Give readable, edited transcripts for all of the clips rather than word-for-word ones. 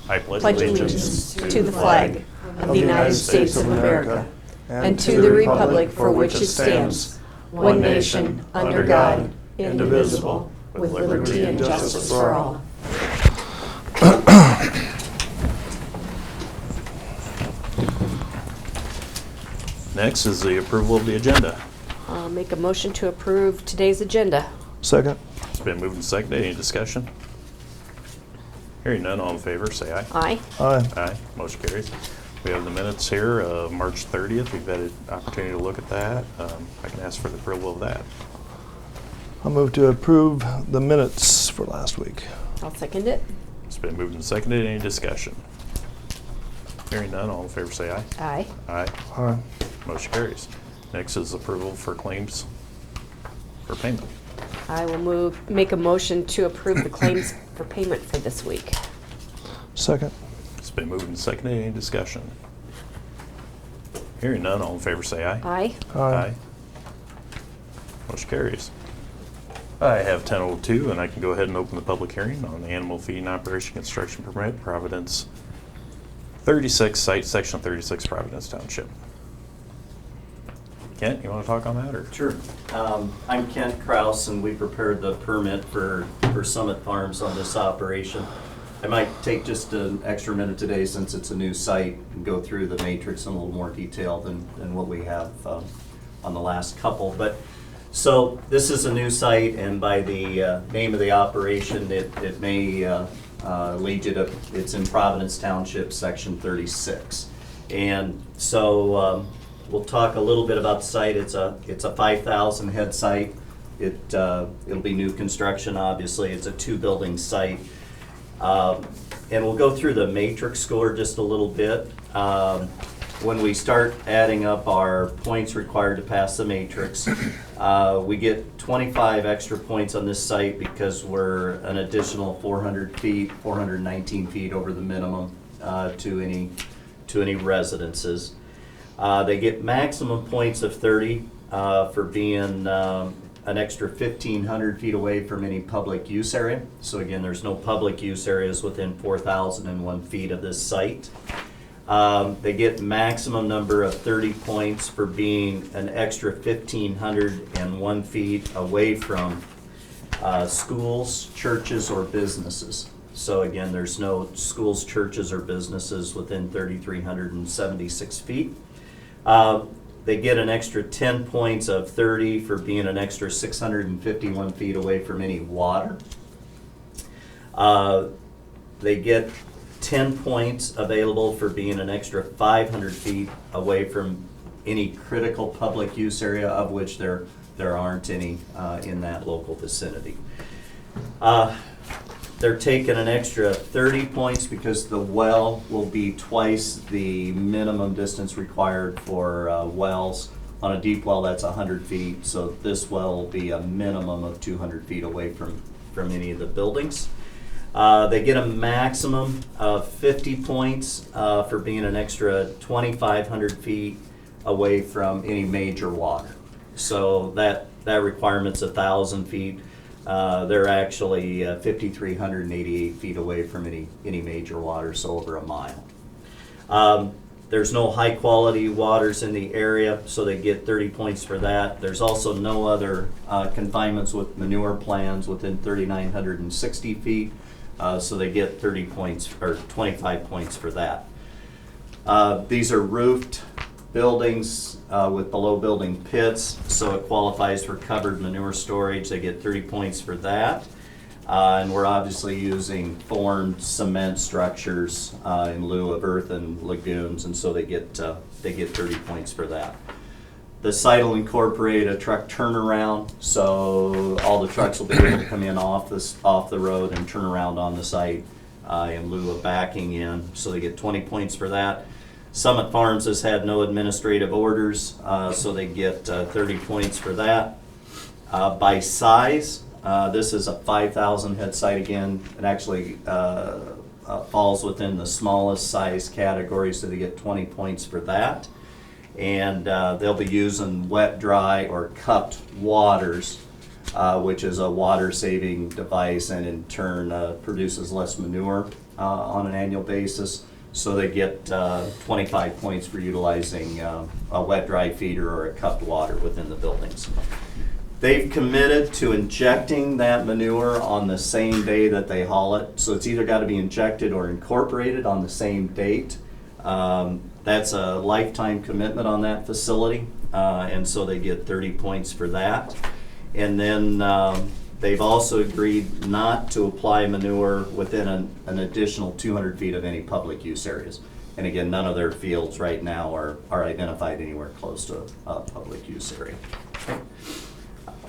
I pledge allegiance to the flag of the United States of America and to the republic for which it stands, one nation, under God, indivisible, with liberty and justice for all. Next is the approval of the agenda. I'll make a motion to approve today's agenda. Second. It's been moved and seconded. Any discussion? Hearing none, all in favor, say aye. Aye. Aye. Aye. Motion carries. We have the minutes here of March 30th. We've had an opportunity to look at that. I can ask for the approval of that. I'll move to approve the minutes for last week. I'll second it. It's been moved and seconded. Any discussion? Hearing none, all in favor, say aye. Aye. Aye. Aye. Motion carries. Next is approval for claims for payment. I will make a motion to approve the claims for payment for this week. Second. It's been moved and seconded. Any discussion? Hearing none, all in favor say aye. Aye. Aye. Motion carries. I have 10:02, and I can go ahead and open the public hearing on the animal feeding operation construction permit, Providence 36, site section 36, Providence Township. Kent, you want to talk on that, or? Sure. I'm Kent Kraus, and we prepared the permit for Summit Farms on this operation. I might take just an extra minute today since it's a new site and go through the matrix in a little more detail than what we have on the last couple. But so this is a new site, and by the name of the operation, it may lead you to, it's in Providence Township, section 36. And so we'll talk a little bit about the site. It's a 5,000 head site. It'll be new construction, obviously. It's a 2-building site. And we'll go through the matrix score just a little bit. When we start adding up our points required to pass the matrix, we get 25 extra points on this site because we're an additional 400 feet, 419 feet over the minimum to any residences. They get maximum points of 30 for being an extra 1,500 feet away from any public use area. So again, there's no public use areas within 4,001 feet of this site. They get maximum number of 30 points for being an extra 1,501 feet away from schools, churches, or businesses. So again, there's no schools, churches, or businesses within 3,376 feet. They get an extra 10 points of 30 for being an extra 651 feet away from any water. They get 10 points available for being an extra 500 feet away from any critical public use area, of which there aren't any in that local vicinity. They're taking an extra 30 points because the well will be twice the minimum distance required for wells. On a deep well, that's 100 feet, so this well will be a minimum of 200 feet away from any of the buildings. They get a maximum of 50 points for being an extra 2,500 feet away from any major water. So that requirement's 1,000 feet. They're actually 5,388 feet away from any major water, so over a mile. There's no high quality waters in the area, so they get 30 points for that. There's also no other confinements with manure plants within 3,960 feet, so they get 30 points or 25 points for that. These are roofed buildings with below building pits, so it qualifies for covered manure storage. They get 30 points for that. And we're obviously using formed cement structures in lieu of earthen lagoons, and so they get 30 points for that. The site will incorporate a truck turnaround, so all the trucks will be able to come in off the road and turn around on the site in lieu of backing in, so they get 20 points for that. Summit Farms has had no administrative orders, so they get 30 points for that. By size, this is a 5,000 head site again. It actually falls within the smallest size category, so they get 20 points for that. And they'll be using wet, dry, or cupped waters which is a water-saving device and in turn produces less manure on an annual basis. So they get 25 points for utilizing a wet-dry feeder or a cupped water within the buildings. They've committed to injecting that manure on the same day that they haul it. So it's either got to be injected or incorporated on the same date. That's a lifetime commitment on that facility, and so they get 30 points for that. And then they've also agreed not to apply manure within an additional 200 feet of any public use areas. And again, none of their fields right now are identified anywhere close to a public use area. Okay.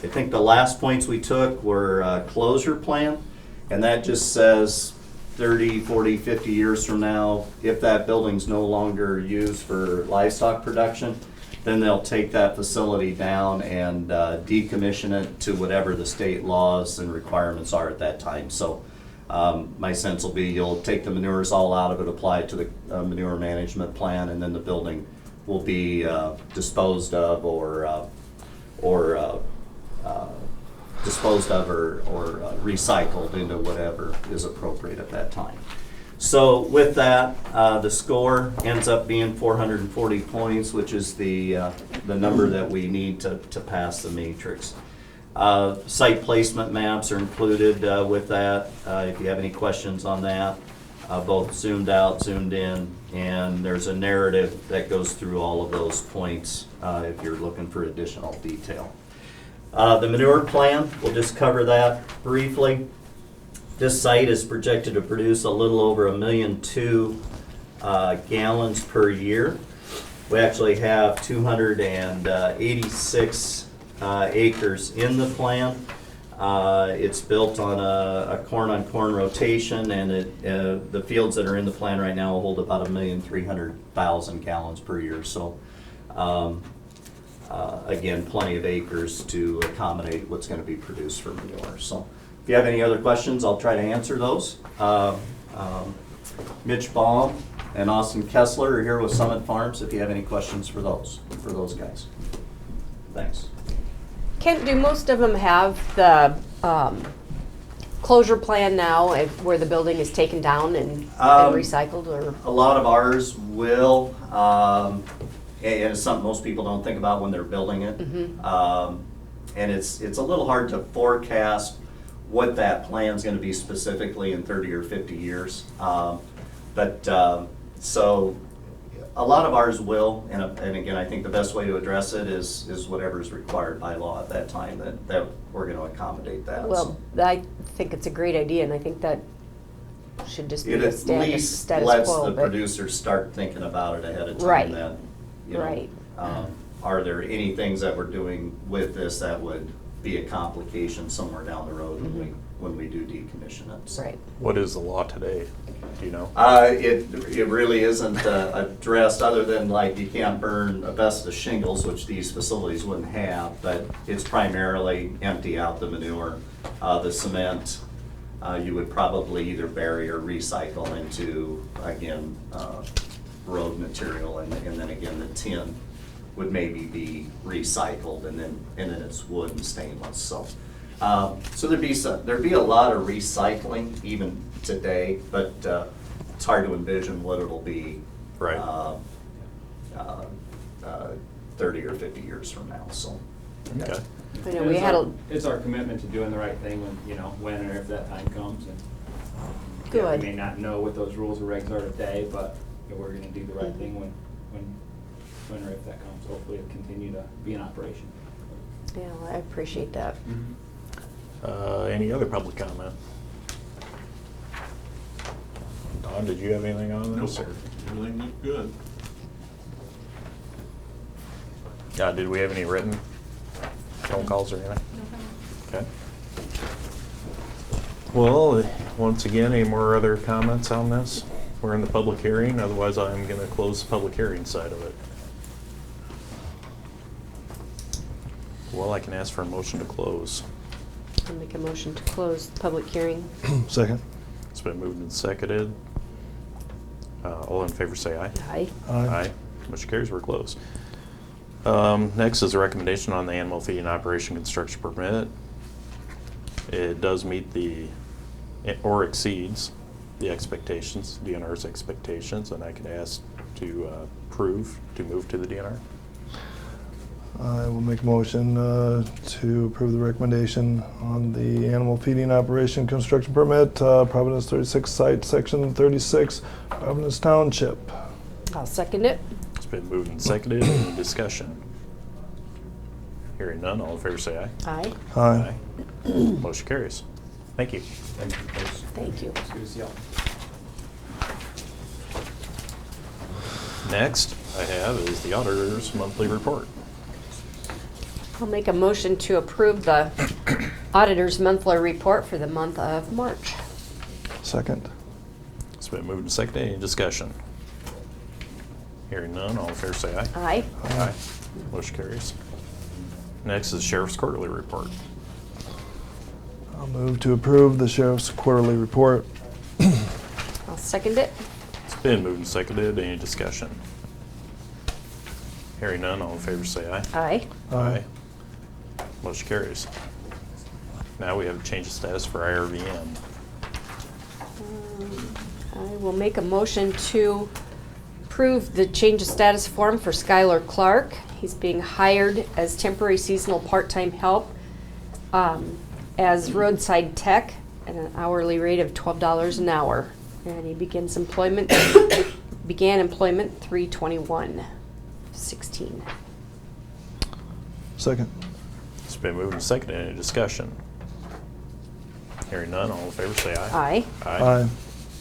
I think the last points we took were closure plan, and that just says 30, 40, 50 years from now, if that building's no longer used for livestock production, then they'll take that facility down and decommission it to whatever the state laws and requirements are at that time. So my sense will be you'll take the manures all out of it, apply it to the manure management plan, and then the building will be disposed of or recycled into whatever is appropriate at that time. So with that, the score ends up being 440 points, which is the number that we need to pass the matrix. Site placement maps are included with that. If you have any questions on that, both zoomed out, zoomed in, and there's a narrative that goes through all of those points if you're looking for additional detail. The manure plan, we'll just cover that briefly. This site is projected to produce a little over 1.2 million gallons per year. We actually have 286 acres in the plan. It's built on a corn-on-corn rotation, and the fields that are in the plan right now will hold about 1,300,000 gallons per year. So again, plenty of acres to accommodate what's going to be produced for manure. So if you have any other questions, I'll try to answer those. Mitch Baum and Austin Kessler are here with Summit Farms if you have any questions for those guys. Thanks. Kent, do most of them have the closure plan now where the building is taken down and recycled? Or A lot of ours will, and it's something most people don't think about when they're building it. Mm-hmm. And it's a little hard to forecast what that plan is going to be specifically in 30 or 50 years. So a lot of ours will, and again, I think the best way to address it is whatever is required by law at that time, that we're going to accommodate that. Well, I think it's a great idea, and I think that should just be It the at least status lets quo. the but- producers start thinking about it ahead of time. Right. That, you know, Right. Are there any things that we're doing with this that would be a complication somewhere down the road when we do decommission it? So. Right. What is the law today? Do you know? It really isn't addressed, other than like you can't burn asbestos shingles, which these facilities wouldn't have, but it's primarily empty out the manure. The cement you would probably either bury or recycle into, again, road material, and then again the tin would maybe be recycled, and then it's wood and stainless. So there'd be a lot of recycling even today, but it's hard to envision what it'll be Right. 30 or 50 years from now. So Okay. I know we had It's our commitment to doing the right thing when or if that time comes. And Good. We may not know what those rules or regs are today, but we're going to do the right thing when or if that comes. Hopefully it'll continue to be in operation. Yeah, I appreciate that. Any other public comment? Don, did you have anything on this? Nope. Everything looked good. Did we have any written phone calls or anything? Okay. Well, once again, any more other comments on this? We're in the public hearing, otherwise I'm going to close the public hearing side of it. Well, I can ask for a motion to close. I'll make a motion to close the public hearing. Second. It's been moved and seconded. All in favor say aye. Aye. Aye. Motion carries, we're closed. Next is a recommendation on the animal feed and operation construction permit. It does meet or exceeds the expectations, DNR's expectations, and I could ask to approve to move to the DNR. I will make a motion to approve the recommendation on the animal feeding operation construction permit, Providence 36 site, section 36, Providence Township. I'll second it. It's been moved and seconded. Any discussion? Hearing none, all in favor say aye. Aye. Aye. Motion carries. Thank you. Thank you, folks. Thank you. It's good to see y'all. Next I have is the auditor's monthly report. I'll make a motion to approve the auditor's monthly report for the month of March. Second. It's been moved and seconded. Any discussion? Hearing none, all in favor say aye. Aye. Aye. Motion carries. Next is Sheriff's quarterly report. I'll move to approve the sheriff's quarterly report. I'll second it. It's been moved and seconded. Any discussion? Hearing none, all in favor say aye. Aye. Aye. Motion carries. Now we have a change of status for IRVM. I will make a motion to approve the change of status form for Skylar Clark. He's being hired as temporary seasonal part-time help as roadside tech at an hourly rate of $12 an hour. And he began employment 3/21/16. Second. It's been moved and seconded. Any discussion? Hearing none, all in favor say aye. Aye. Aye.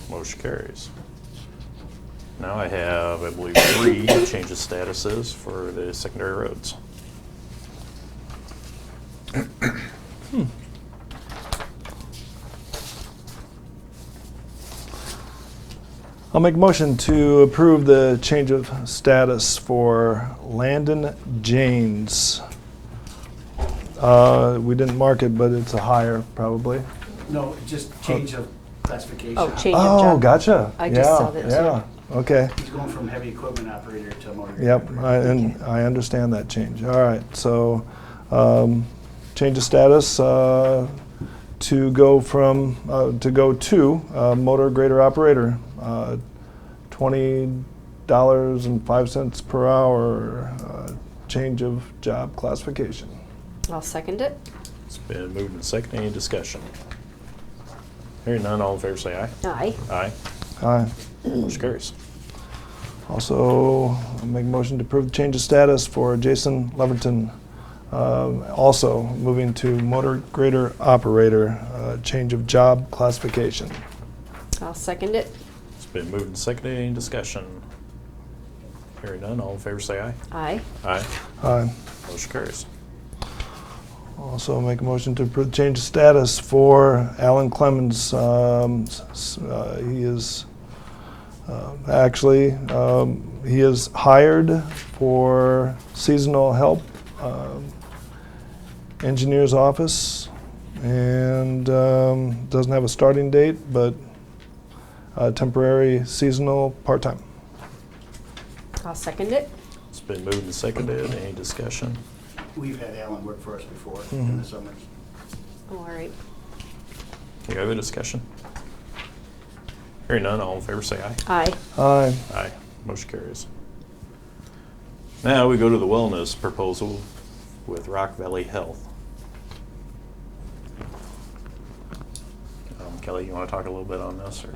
Motion carries. Now I have, I believe, 3 change of statuses for the secondary roads. I'll make a motion to approve the change of status for Landon Janes. We didn't mark it, but it's a hire, probably. No, just change of classification. Oh, change of job. Oh, gotcha. I just saw that too. Yeah, okay. He's going from heavy equipment operator to motor. vehicle Yep, operator. and I understand that change. All right, so change of status to go to motor grader operator, $20.05 per hour, change of job classification. I'll second it. It's been moved and seconded. Any discussion? Hearing none, all in favor say aye. Aye. Aye. Aye. Motion carries. Also, I'll make a motion to approve the change of status for Jason Leverton, also moving to motor grader operator, change of job classification. I'll second it. It's been moved and seconded. Any discussion? Hearing none, all in favor say aye. Aye. Aye. Aye. Motion carries. Also make a motion to approve the change of status for Alan Clemens. He is he is hired for seasonal help, engineer's office, and doesn't have a starting date, but temporary seasonal part-time. I'll second it. It's been moved and seconded. Any discussion? We've had Alan work for us before in Mhm. the summers. Oh, all right. Any other discussion? Hearing none, all in favor say aye. Aye. Aye. Aye. Motion carries. Now we go to the wellness proposal with Rock Valley Health. Kelly, you want to talk a little bit on this? Or?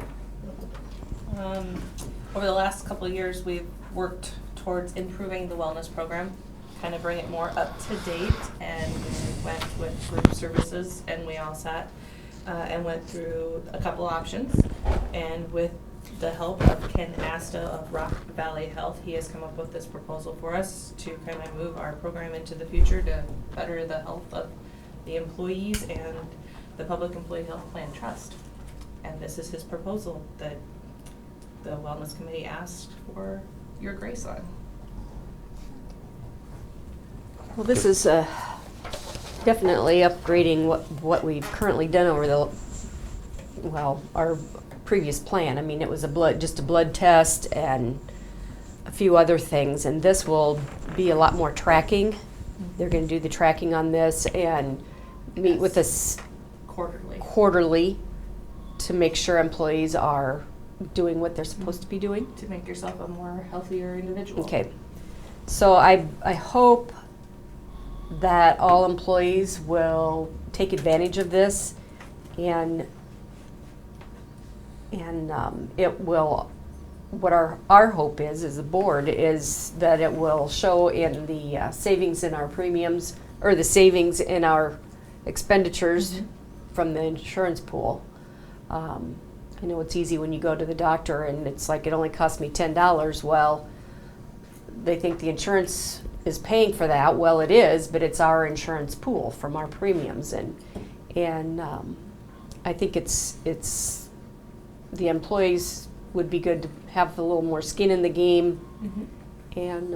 Over the last couple of years, we've worked towards improving the wellness program, kind of bring it more up to date, and we went with group services, and we all sat and went through a couple options. And with the help of Ken Asta of Rock Valley Health, he has come up with this proposal for us to kind of move our program into the future to better the health of the employees and the Public Employee Health Plan Trust. And this is his proposal that the Wellness Committee asked for your grace on. Well, this is definitely upgrading what we've currently done over our previous plan. I mean, it was just a blood test and a few other things, and this will be a lot more tracking. They're going to do the tracking on this and meet with us quarterly to make sure employees are doing what they're supposed to be doing? To make yourself a more healthier individual. Okay. So I hope that all employees will take advantage of this, and it will, what our hope is, as a board, is that it will show in the savings in our premiums, or the savings in our expenditures from the insurance pool. I know it's easy when you go to the doctor and it's like, it only cost me $10. Well, they think the insurance is paying for that. Well, it is, but it's our insurance pool from our premiums, and I think it's the employees would be good to have a little more skin in the game, and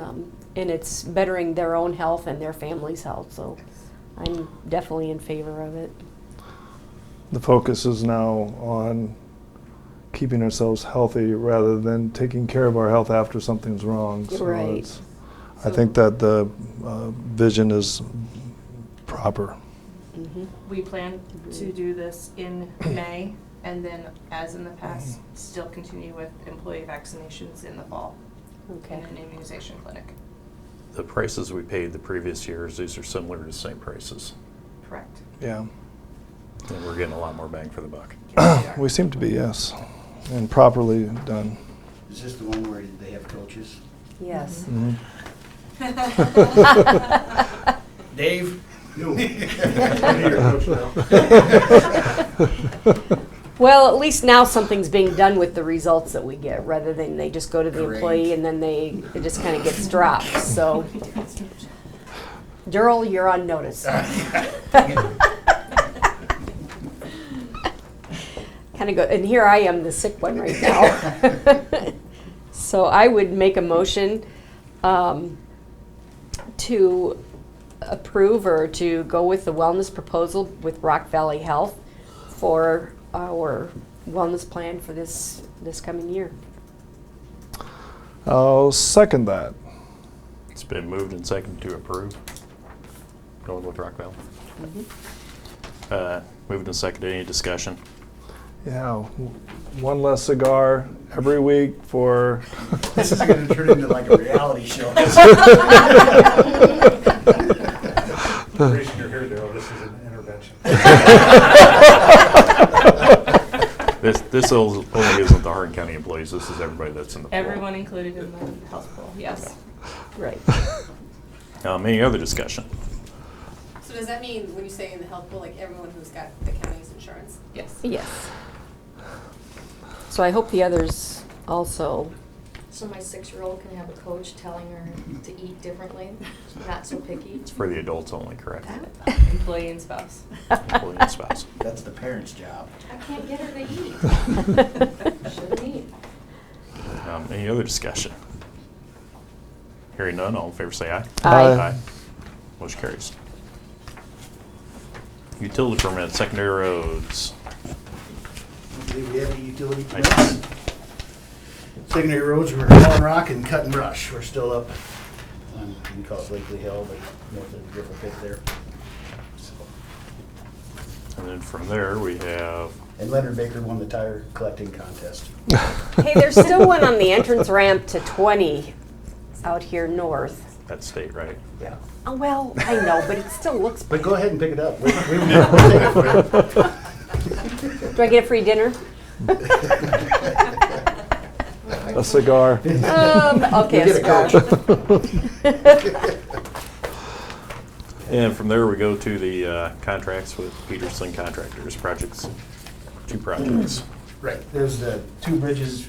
it's bettering their own health and their family's health. So I'm definitely in favor of it. The focus is now on keeping ourselves healthy rather than taking care of our health after something's wrong. So Right. I think that the vision is proper. We plan to do this in May, and then, as in the past, still continue with employee vaccinations in the fall Okay. in an immunization clinic. The prices we paid the previous years, these are similar to the same prices. Correct. Yeah. And we're getting a lot more bang for the buck. We seem to be, yes, and properly done. Is this the one where they have coaches? Yes. Mhm. Dave? Well, at least now something's being done with the results that we get, rather than they just go to the Great. employee and then it just kind of gets dropped. So, Durrell, you're on notice. Kind of go, and here I am, the sick one right now. So I would make a motion to approve or to go with the wellness proposal with Rock Valley Health for our wellness plan for this coming year. I'll second that. It's been moved and seconded to approve. Going with Rock Valley. Moved and seconded. Any discussion? Yeah, one less cigar every week for. This is gonna turn into like a reality show. Raising your hair, Darryl, this is an intervention. This only isn't the Hardin County employees. This is everybody that's in the pool. Everyone included in the health pool, yes. Right. Any other discussion? So does that mean, when you say in the health pool, like everyone who's got the county's insurance? Yes. Yes. So I hope the others also. So my 6-year-old can have a coach telling her to eat differently, not so picky. It's for the adults only, correct? Employee and spouse. Employee and spouse. That's the parent's job. I can't get her to eat. Shouldn't eat. Any other discussion? Hearing none, all in favor say aye. Aye. Aye. Motion carries. Utility permit, secondary roads. I believe we have a utility I permit. Secondary roads, we're hauling rock and cutting brush. We're still up on, we call it Blakely Hill, but north of the Griffith Pit there. So. And then from there, we have, And Leonard Baker won the tire collecting contest. Hey, there's still one on the entrance ramp to 20 out here north. that's state, right? Yeah. Oh, well, I know, but it still looks. But go ahead and pick it up. We'll take it for you. Do I get a free dinner? A cigar. Okay, You a get a cigar. And from there, we go to the contracts with Peterson Contractors, two projects. Right, there's the 2 bridges,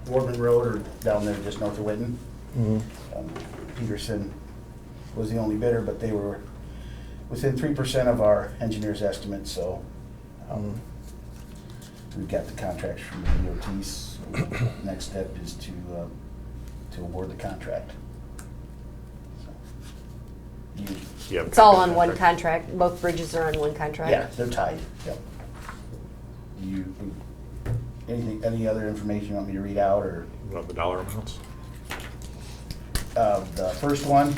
Wardman Road, or down there just north of Whitten. Peterson was the only bidder, but they were within 3% of our engineer's estimate, so we've got the contracts from the DOTs. So next step is to award the contract. So, Yep. It's all on one contract. Both bridges are on one contract. yeah, they're tied, yep. Any other information you want me to read out, or? What, the dollar amounts? The first one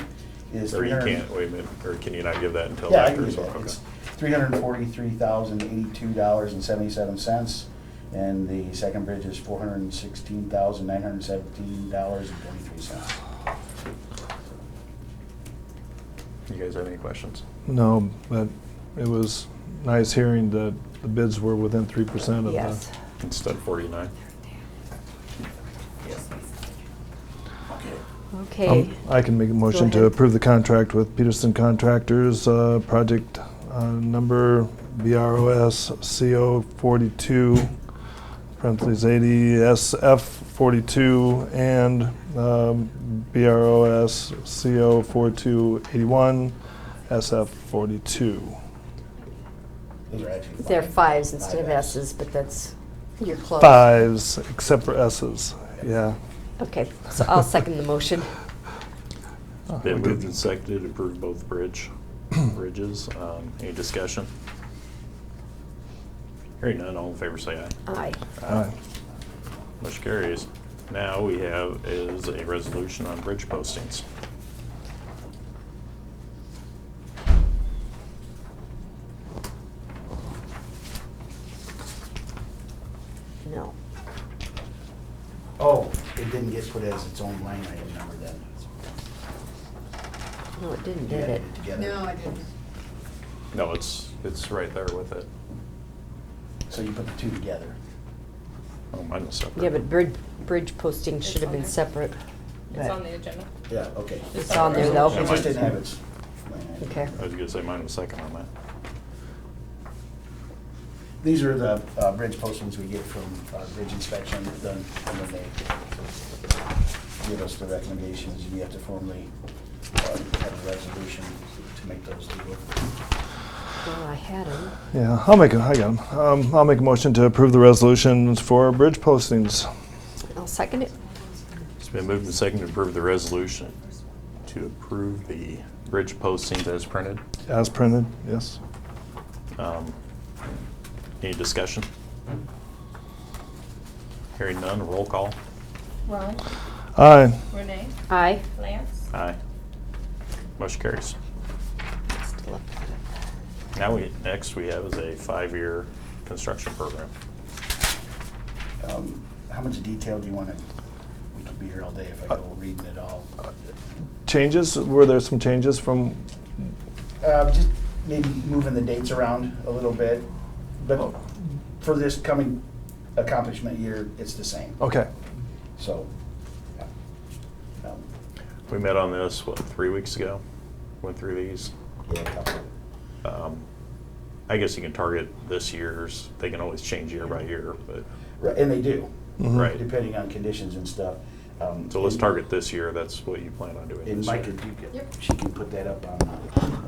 is Or you 300 can't, wait a minute, or can you not give that until Yeah, I after? can do So, that. okay. It's $343,082.77. And the second bridge is $416,917.23. You guys have any questions? No, but it was nice hearing that the bids were within 3% of Yes. the. Instead of 49? Okay. I can make a motion to ahead. approve the contract with Peterson Contractors, project number BROS CO 42, parentheses 80 SF 42, and BROS CO 4281 SF 42. Those are actually They're five. fives instead of 5 S's, but that's, you're close. Fives, except for S's, yeah. Okay, so I'll second the motion. Been moved and seconded to approve both bridges. Any discussion? Hearing none, all in favor say aye. Aye. Aye. Motion carries. Now we have is a resolution on bridge postings. No. Oh, it didn't get put as its own line item number then. No, it didn't, You did added it? together. No, I didn't. No, it's right there with it. So you put the two together. Oh, mine was separate. Yeah, but bridge posting should have been separate. It's on the agenda. Yeah, okay. It's on there though. Yeah, It just didn't have its line item. Okay. I was gonna say mine was second on that. These are the bridge postings we get from bridge inspection done, and then they give us the recommendations, and you have to formally have a resolution to make those legal. Well, I had them. Yeah, I got them. I'll make a motion to approve the resolutions for bridge postings. I'll second it. It's been moved and seconded to approve the resolution to approve the bridge postings as printed. As printed, yes. Any discussion? Hearing none, roll call. Ron? Aye. Renee? Aye. Lance? Aye. Motion carries. Still up. Next we have is a 5-year construction program. How much detail do you want to, we could be here all day if I go reading it all. Changes, were there some changes from, Just maybe moving the dates around a little bit, but for this coming accomplishment year, it's the same. okay, So, yeah. We met on this, 3 weeks ago? Went through these. Yeah, a couple. I guess you can target this year's, they can always change year by year, but, Right, and they do, Mhm. right. depending on conditions and stuff. So let's target this year, that's what you plan on doing And this Mike, year. if you could, Yep. she can put that up on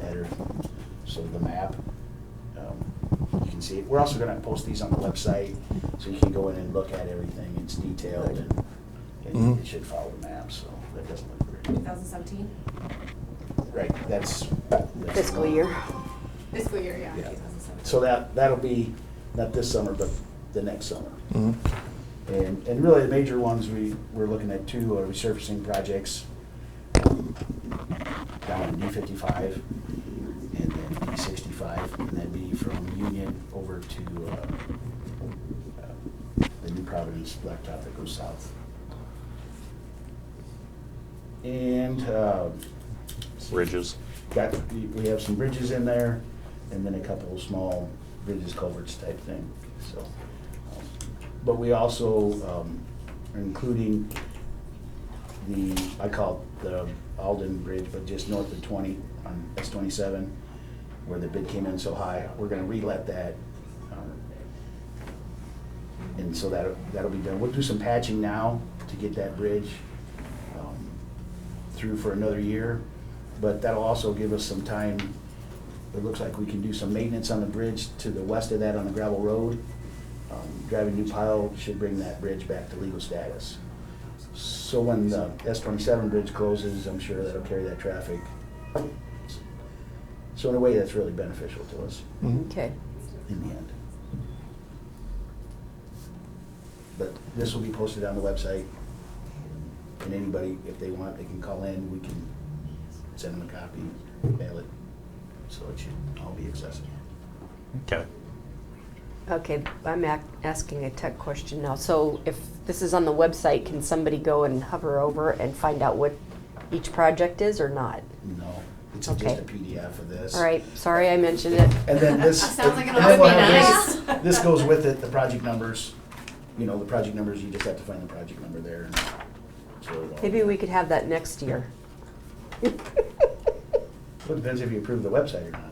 her, so the map, you can see it. We're also gonna post these on the website, so you can go in and look at everything, it's detailed, and Mhm. it should follow the map, so that doesn't look great. 2017? Right, that's. Fiscal year. Fiscal year, yeah, Yeah. 2017. So that'll be, not this summer, but the next summer. Mhm. And really, the major ones we're looking at two are resurfacing projects down in D55 and then D65, and then be from Union over to the New Providence blacktop that goes south. And Bridges. we have some bridges in there, and then a couple of small bridges, culverts type thing, so. But we also are including I call it the Alden Bridge, but just north of 20 on S27, where the bid came in so high. We're gonna relet that. And so that'll be done. We'll do some patching now to get that bridge through for another year, but that'll also give us some time. It looks like we can do some maintenance on the bridge to the west of that on the gravel road. Driving new pile should bring that bridge back to legal status. So when the S27 bridge closes, I'm sure that'll carry that traffic. So in a way, that's really beneficial to us Mhm. Okay. in the end. But this will be posted on the website, and anybody, if they want, they can call in, we can send them a copy, mail it, so it should all be accessible. Okay. Okay, I'm asking a tech question now. So if this is on the website, can somebody go and hover over and find out what each project is or not? No, it's Okay. just a PDF of this. All right, sorry I mentioned it. And then this. Sounds like it'll and then be we'll have nice. This goes with it, the project numbers. You know, the project numbers, you just have to find the project number there. And so it'll- Maybe we could have that next year. Well, it depends if you approve the website or not.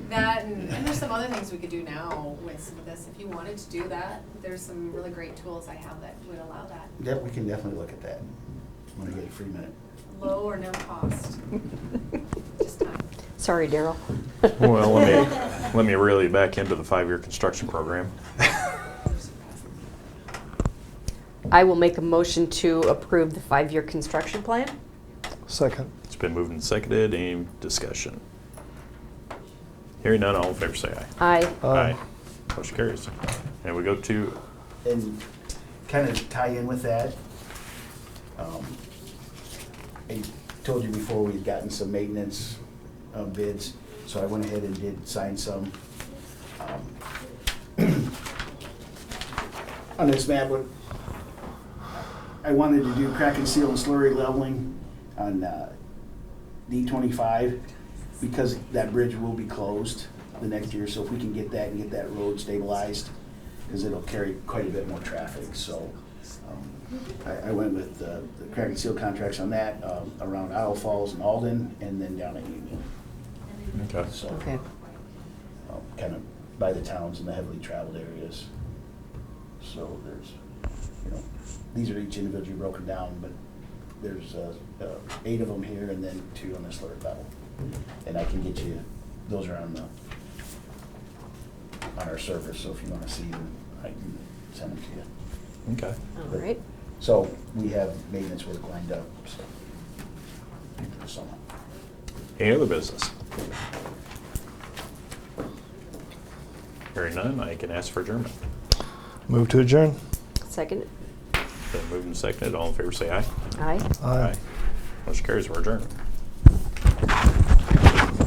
That and there's some other things we could do now with some of this. If you wanted to do that, there's some really great tools I have that would allow that. Yep, we can definitely look at that when I get a free minute. Low or no cost. Just time. Sorry, Daryl. Well, let me reel you back into the 5-year construction program. I will make a motion to approve the 5-year construction plan. Second. It's been moved and seconded. Any discussion? Hearing none, all in favor say aye. Aye. Motion carries. And we go to, And kind of tie in with that, I told you before we've gotten some maintenance bids, so I went ahead and did sign some. On this map, I wanted to do crack and seal and slurry leveling on D25 because that bridge will be closed the next year, so if we can get that and get that road stabilized, because it'll carry quite a bit more traffic, so I went with the crack and seal contracts on that, around Isle Falls and Alden, and then down at Union. okay. So, Okay. kind of by the towns and the heavily traveled areas. So there's, you know, these are each individually broken down, but there's 8 of them here and then 2 on this slurry level. And I can get you, those are on our server, so if you want to see them, I can send them to you. Okay. All right. So we have maintenance work lined up, so. Into the summer. Any other business? Hearing none, I can ask for adjournment. Move to adjourn. Second. Been moved and seconded. All in favor say aye. Aye. Aye. Motion carries. We're adjourned.